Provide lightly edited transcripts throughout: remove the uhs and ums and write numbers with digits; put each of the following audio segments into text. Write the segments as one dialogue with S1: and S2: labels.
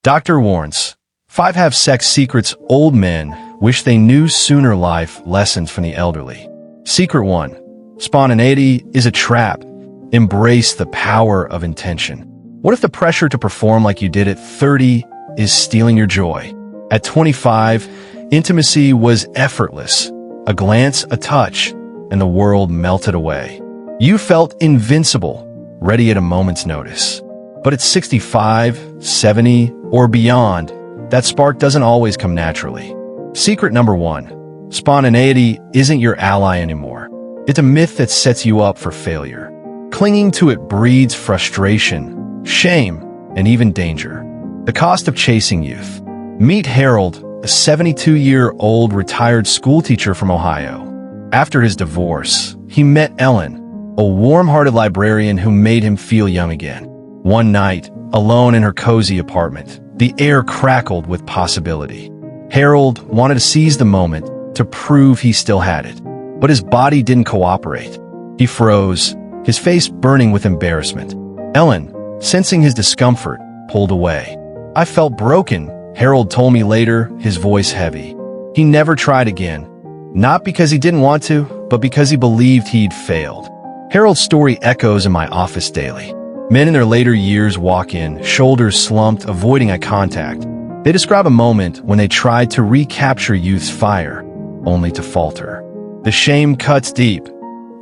S1: Doctor warns, 5 have sex secrets old men wish they knew sooner. Life lessons from the elderly. Secret 1. Spontaneity is a trap. Embrace the power of intention. What if the pressure to perform like you did at 30 is stealing your joy? At 25, intimacy was effortless. A glance, a touch, and the world melted away. You felt invincible, ready at a moment's notice. But at 65, 70, or beyond, that spark doesn't always come naturally. Secret number 1. Spontaneity isn't your ally anymore. It's a myth that sets you up for failure. Clinging to it breeds frustration, shame, and even danger. The cost of chasing youth. Meet Harold, a 72-year-old retired schoolteacher from Ohio. After his divorce, he met Ellen, a warm-hearted librarian who made him feel young again. One night, alone in her cozy apartment, the air crackled with possibility. Harold wanted to seize the moment to prove he still had it, but his body didn't cooperate. He froze, his face burning with embarrassment. Ellen, sensing his discomfort, pulled away. "I felt broken," Harold told me later, his voice heavy. He never tried again, not because he didn't want to, but because he believed he'd failed. Harold's story echoes in my office daily. Men in their later years walk in, shoulders slumped, avoiding eye contact. They describe a moment when they tried to recapture youth's fire, only to falter. The shame cuts deep.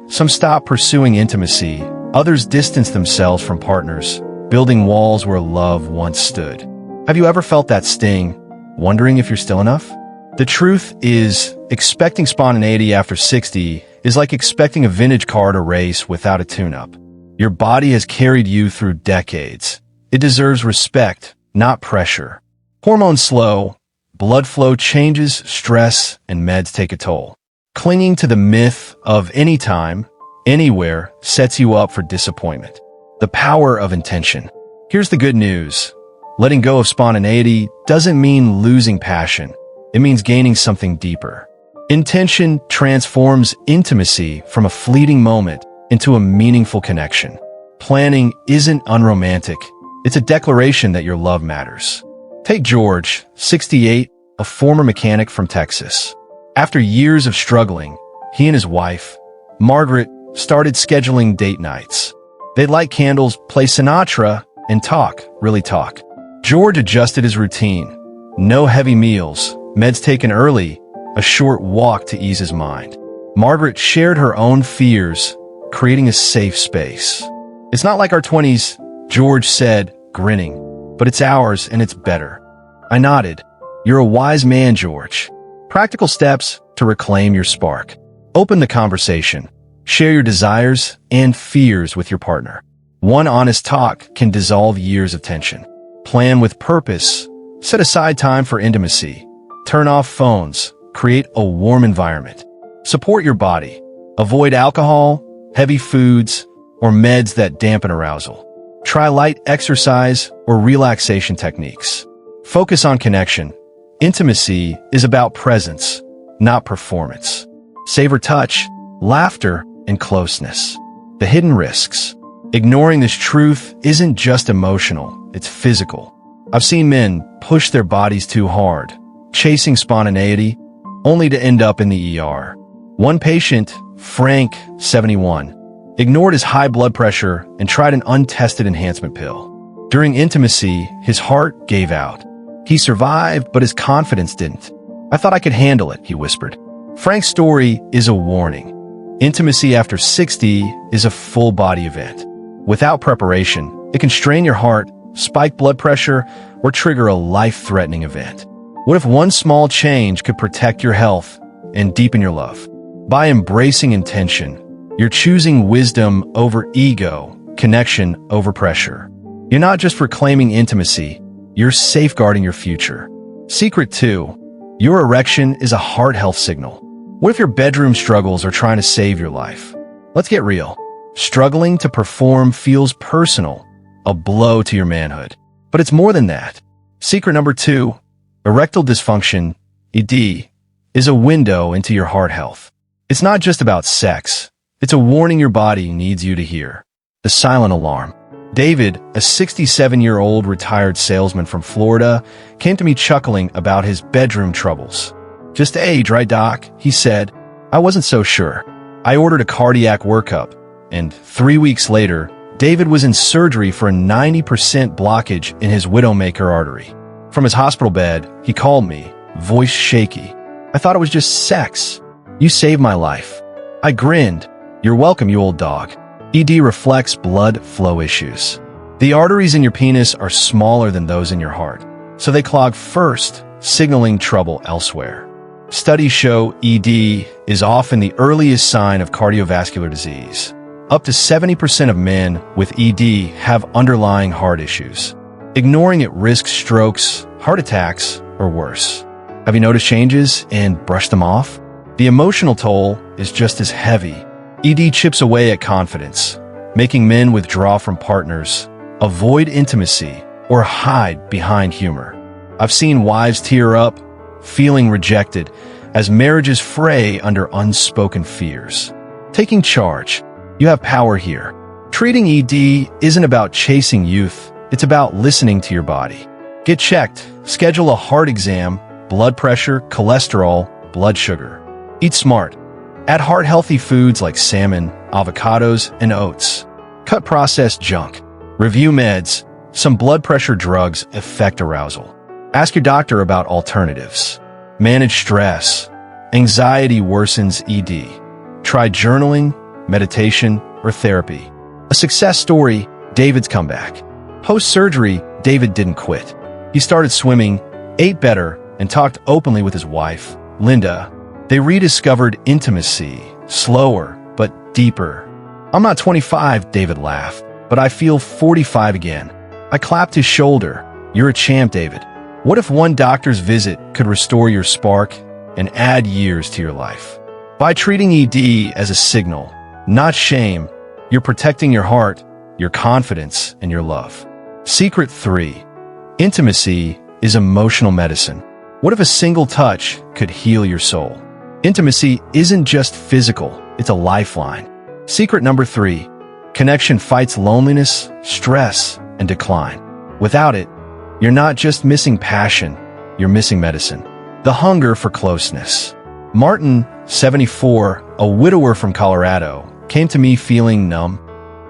S1: Some stop pursuing intimacy, others distance themselves from partners, building walls where love once stood. Have you ever felt that sting, wondering if you're still enough? The truth is, expecting spontaneity after 60 is like expecting a vintage car to race without a tune-up. Your body has carried you through decades. It deserves respect, not pressure. Hormones slow, blood flow changes, stress, and meds take a toll. Clinging to the myth of anytime, anywhere sets you up for disappointment. The power of intention. Here's the good news. Letting go of spontaneity doesn't mean losing passion. It means gaining something deeper. Intention transforms intimacy from a fleeting moment into a meaningful connection. Planning isn't unromantic. It's a declaration that your love matters. Take George, 68, a former mechanic from Texas. After years of struggling, he and his wife, Margaret, started scheduling date nights. They'd light candles, play Sinatra, and talk, really talk. George adjusted his routine. No heavy meals, meds taken early, a short walk to ease his mind. Margaret shared her own fears, creating a safe space. "It's not like our 20s, George said, grinning, "but it's ours and it's better." I nodded. "You're a wise man, George." Practical steps to reclaim your spark. Open the conversation. Share your desires and fears with your partner. One honest talk can dissolve years of tension. Plan with purpose. Set aside time for intimacy. Turn off phones. Create a warm environment. Support your body. Avoid alcohol, heavy foods, or meds that dampen arousal. Try light exercise or relaxation techniques. Focus on connection. Intimacy is about presence, not performance. Savor touch, laughter, and closeness. The hidden risks. Ignoring this truth isn't just emotional, it's physical. I've seen men push their bodies too hard, chasing spontaneity, only to end up in the ER. One patient, Frank, 71, ignored his high blood pressure and tried an untested enhancement pill. During intimacy, his heart gave out. He survived, but his confidence didn't. "I thought I could handle it," he whispered. Frank's story is a warning. Intimacy after 60 is a full-body event. Without preparation, it can strain your heart, spike blood pressure, or trigger a life-threatening event. What if one small change could protect your health and deepen your love? By embracing intention, you're choosing wisdom over ego, connection over pressure. You're not just reclaiming intimacy, you're safeguarding your future. Secret 2. Your erection is a heart health signal. What if your bedroom struggles are trying to save your life? Let's get real. Struggling to perform feels personal, a blow to your manhood. But it's more than that. Secret number 2. Erectile dysfunction, ED, is a window into your heart health. It's not just about sex. It's a warning your body needs you to hear. The silent alarm. David, a 67-year-old retired salesman from Florida, came to me chuckling about his bedroom troubles. "Just age, right, Doc?" he said. I wasn't so sure. I ordered a cardiac workup, and 3 weeks later, David was in surgery for a 90% blockage in his widowmaker artery. From his hospital bed, he called me, voice shaky. I thought it was just sex. "You saved my life." I grinned. "You're welcome, you old dog." ED reflects blood flow issues. The arteries in your penis are smaller than those in your heart, so they clog first, signaling trouble elsewhere. Studies show ED is often the earliest sign of cardiovascular disease. Up to 70% of men with ED have underlying heart issues. Ignoring it risks strokes, heart attacks, or worse. Have you noticed changes and brushed them off? The emotional toll is just as heavy. ED chips away at confidence, making men withdraw from partners, avoid intimacy, or hide behind humor. I've seen wives tear up, feeling rejected, as marriages fray under unspoken fears. Taking charge. You have power here. Treating ED isn't about chasing youth, it's about listening to your body. Get checked, schedule a heart exam, blood pressure, cholesterol, blood sugar. Eat smart. Add heart-healthy foods like salmon, avocados, and oats. Cut processed junk. Review meds. Some blood pressure drugs affect arousal. Ask your doctor about alternatives. Manage stress. Anxiety worsens ED. Try journaling, meditation, or therapy. A success story, David's comeback. Post-surgery, David didn't quit. He started swimming, ate better, and talked openly with his wife, Linda. They rediscovered intimacy, slower but deeper. "I'm not 25, David laughed, "but I feel 45 again." I clapped his shoulder. "You're a champ, David. What if one doctor's visit could restore your spark and add years to your life?" By treating ED as a signal, not shame, you're protecting your heart, your confidence, and your love. Secret 3. Intimacy is emotional medicine. What if a single touch could heal your soul? Intimacy isn't just physical, it's a lifeline. Secret number 3. Connection fights loneliness, stress, and decline. Without it, you're not just missing passion, you're missing medicine. The hunger for closeness. Martin, 74, a widower from Colorado, came to me feeling numb.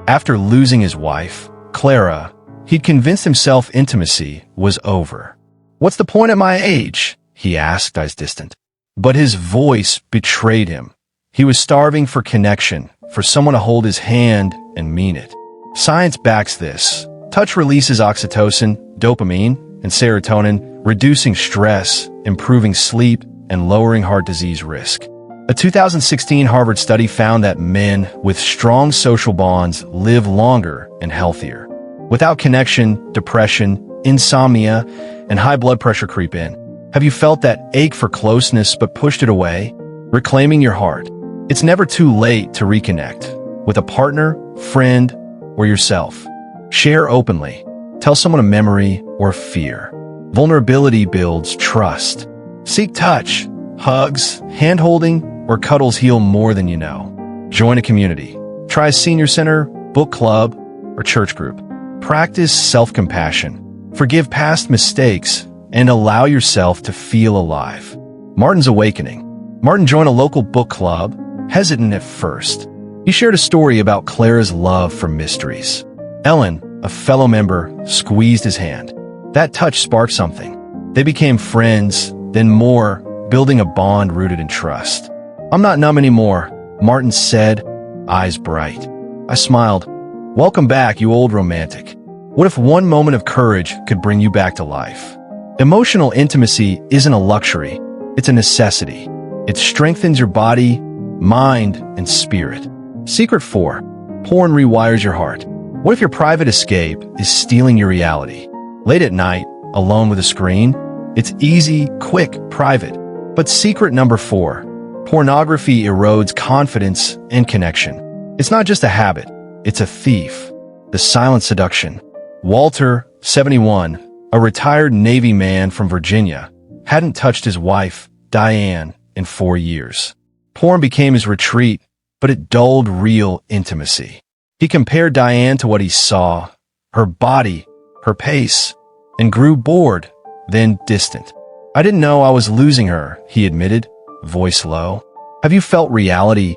S1: After losing his wife, Clara, he'd convinced himself intimacy was over. "What's the point at my age?" he asked, eyes distant. But his voice betrayed him. He was starving for connection, for someone to hold his hand and mean it. Science backs this. Touch releases oxytocin, dopamine, and serotonin, reducing stress, improving sleep, and lowering heart disease risk. A 2016 Harvard study found that men with strong social bonds live longer and healthier. Without connection, depression, insomnia, and high blood pressure creep in. Have you felt that ache for closeness but pushed it away? Reclaiming your heart. It's never too late to reconnect with a partner, friend, or yourself. Share openly. Tell someone a memory or fear. Vulnerability builds trust. Seek touch. Hugs, hand-holding, or cuddles heal more than you know. Join a community. Try a senior center, book club, or church group. Practice self-compassion. Forgive past mistakes and allow yourself to feel alive. Martin's awakening. Martin joined a local book club, hesitant at first. He shared a story about Clara's love for mysteries. Ellen, a fellow member, squeezed his hand. That touch sparked something. They became friends, then more, building a bond rooted in trust. "I'm not numb anymore," Martin said, eyes bright. I smiled. "Welcome back, you old romantic. What if one moment of courage could bring you back to life?" Emotional intimacy isn't a luxury, it's a necessity. It strengthens your body, mind, and spirit. Secret 4. Porn rewires your heart. What if your private escape is stealing your reality? Late at night, alone with a screen? It's easy, quick, private. But secret number 4. Pornography erodes confidence and connection. It's not just a habit, it's a thief. The silent seduction. Walter, 71, a retired Navy man from Virginia, hadn't touched his wife, Diane, in 4 years. Porn became his retreat, but it dulled real intimacy. He compared Diane to what he saw, her body, her pace, and grew bored, then distant. I didn't know I was losing her, he admitted, voice low. Have you felt reality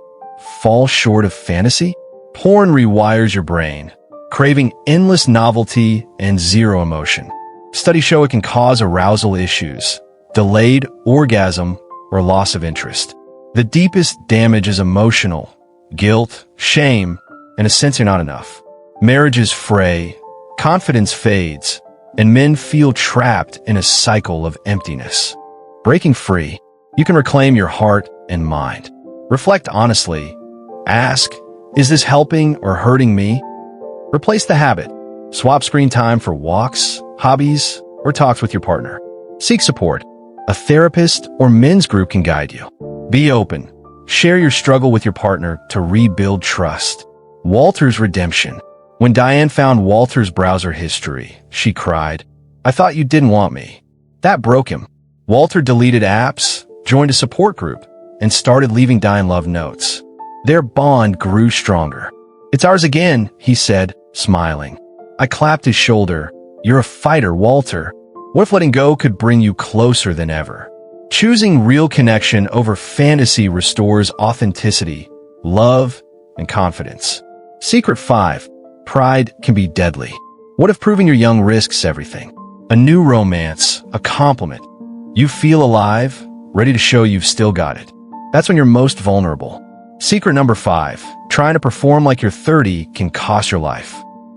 S1: fall short of fantasy? Porn rewires your brain, craving endless novelty and zero emotion. Studies show it can cause arousal issues, delayed orgasm, or loss of interest. The deepest damage is emotional, guilt, shame, and a sense you're not enough. Marriages fray, confidence fades, and men feel trapped in a cycle of emptiness. Breaking free, you can reclaim your heart and mind. Reflect honestly. Ask, is this helping or hurting me? Replace the habit. Swap screen time for walks, hobbies, or talks with your partner. Seek support. A therapist or men's group can guide you. Be open. Share your struggle with your partner to rebuild trust. Walter's redemption. When Diane found Walter's browser history, she cried, "I thought you didn't want me." That broke him. Walter deleted apps, joined a support group, and started leaving Diane love notes. Their bond grew stronger. "It's ours again," he said, smiling. I clapped his shoulder. "You're a fighter, Walter." What if letting go could bring you closer than ever? Choosing real connection over fantasy restores authenticity, love, and confidence. Secret 5. Pride can be deadly. What if proving you're young risks everything? A new romance, a compliment. You feel alive, ready to show you've still got it. That's when you're most vulnerable. Secret number 5. Trying to perform like you're 30 can cost your life.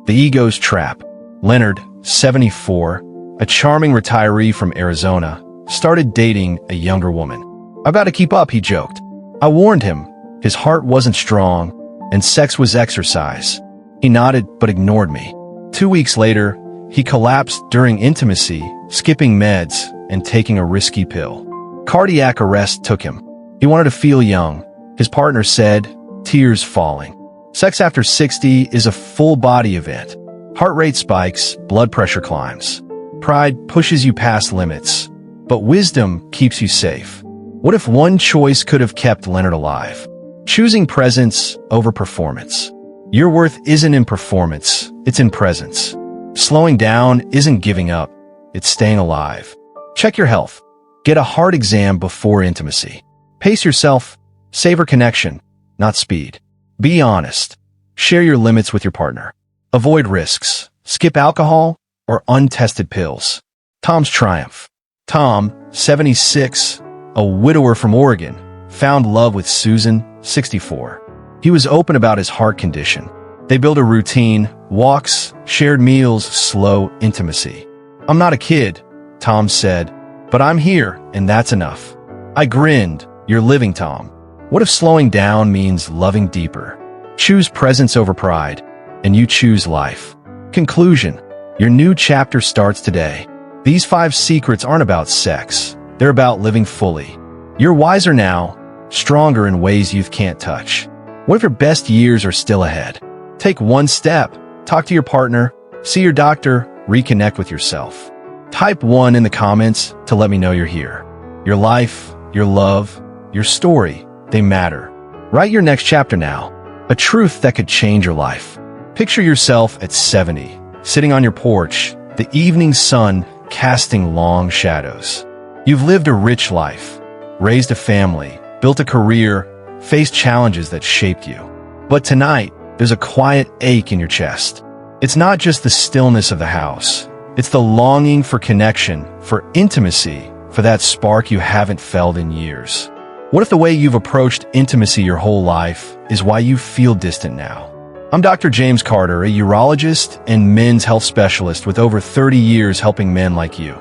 S1: The ego's trap. Leonard, 74, a charming retiree from Arizona, started dating a younger woman. "I've got to keep up," he joked. I warned him. His heart wasn't strong, and sex was exercise. He nodded but ignored me. 2 weeks later, he collapsed during intimacy, skipping meds and taking a risky pill. Cardiac arrest took him. He wanted to feel young, his partner said, tears falling. Sex after 60 is a full-body event. Heart rate spikes, blood pressure climbs. Pride pushes you past limits, but wisdom keeps you safe. What if one choice could have kept Leonard alive? Choosing presence over performance. Your worth isn't in performance, it's in presence. Slowing down isn't giving up, it's staying alive. Check your health. Get a heart exam before intimacy. Pace yourself. Savor connection, not speed. Be honest. Share your limits with your partner. Avoid risks. Skip alcohol or untested pills. Tom's triumph. Tom, 76, a widower from Oregon, found love with Susan, 64. He was open about his heart condition. They built a routine, walks, shared meals, slow intimacy. "I'm not a kid," Tom said, "but I'm here, and that's enough." I grinned. "You're living, Tom." What if slowing down means loving deeper? Choose presence over pride, and you choose life. Conclusion. Your new chapter starts today. These 5 secrets aren't about sex. They're about living fully. You're wiser now, stronger in ways youth can't touch. What if your best years are still ahead? Take one step. Talk to your partner, see your doctor, reconnect with yourself. Type 1 in the comments to let me know you're here. Your life, your love, your story, they matter. Write your next chapter now. A truth that could change your life. Picture yourself at 70, sitting on your porch, the evening sun casting long shadows. You've lived a rich life, raised a family, built a career, faced challenges that shaped you. But tonight, there's a quiet ache in your chest. It's not just the stillness of the house. It's the longing for connection, for intimacy, for that spark you haven't felt in years. What if the way you've approached intimacy your whole life is why you feel distant now? I'm Dr. James Carter, a urologist and men's health specialist with over 30 years helping men like you.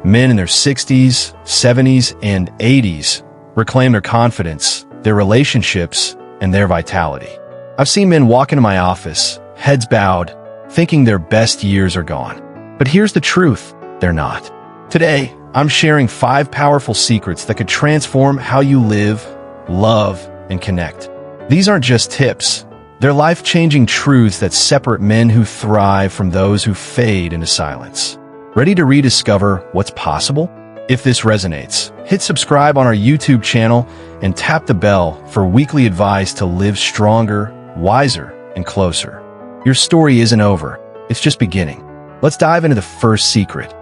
S1: Men in their 60s, 70s, and 80s reclaim their confidence, their relationships, and their vitality. I've seen men walk into my office, heads bowed, thinking their best years are gone. But here's the truth, they're not. Today, I'm sharing 5 powerful secrets that could transform how you live, love, and connect. These aren't just tips. They're life-changing truths that separate men who thrive from those who fade into silence. Ready to rediscover what's possible? If this resonates, hit subscribe on our YouTube channel and tap the bell for weekly advice to live stronger, wiser, and closer. Your story isn't over. It's just beginning. Let's dive into the first secret: